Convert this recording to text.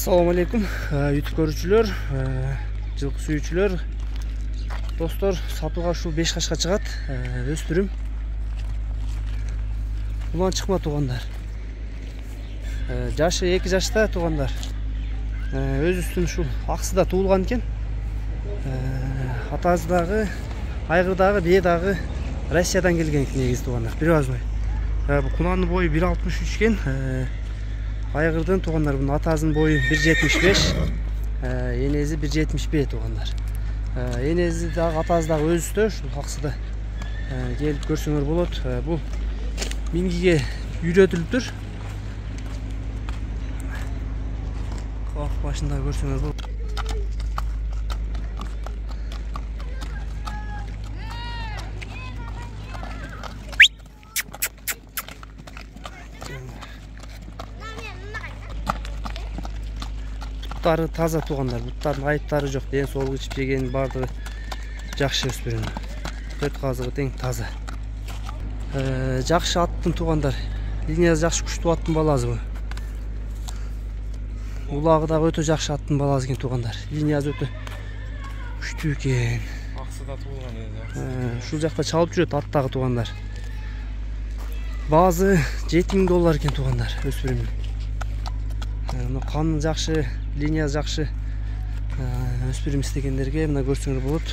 Assalamu alaikum YouTube көрүүчүлөр, жылкы сүйүүчүлөр. Достор, сатууга ушул 5 кашка чыгат. Өспүрүм. Улан чыкма туугандар. Жашы 2 жашта туугандар. Өзүбүздүн ушул Аксыда туулган экен. Атасы дагы, айгыр дагы, бие дагы Россиядан келген экен негизи туугандар. Привозной. Бул кунанын бою 1.63 экен. Айгырдын туугандар, бунун атасынын бою 1.75, энези 1.75 туугандар. Энези дагы атасы дагы өзүстө, ушул Аксыда келип көрсөңөр болот. Бул мингиге үйрөтүлүптүр. Калк башында көрсөңөр болот. Буттары таза туугандар, буттардын айыптары жок, ден соолугу ичип жегенин бардыгы жакшы өспүрүм. 4 казыгы тең таза. Жакшы аттын туугандар, линиясы жакшы күчтүү аттын баласы бу. Улагы дагы өтө жакшы аттын баласы экен туугандар. Линиясы өтө күчтүү экен. Аксыда туулган эди. Ушул жакта чалып жүрөт аттагы туугандар. Баазы $7.000 экен туугандар, өспүрүм. Канын жакшы, линиясы жакшы өспүрүм истегендерге мына көрсөңөр болот.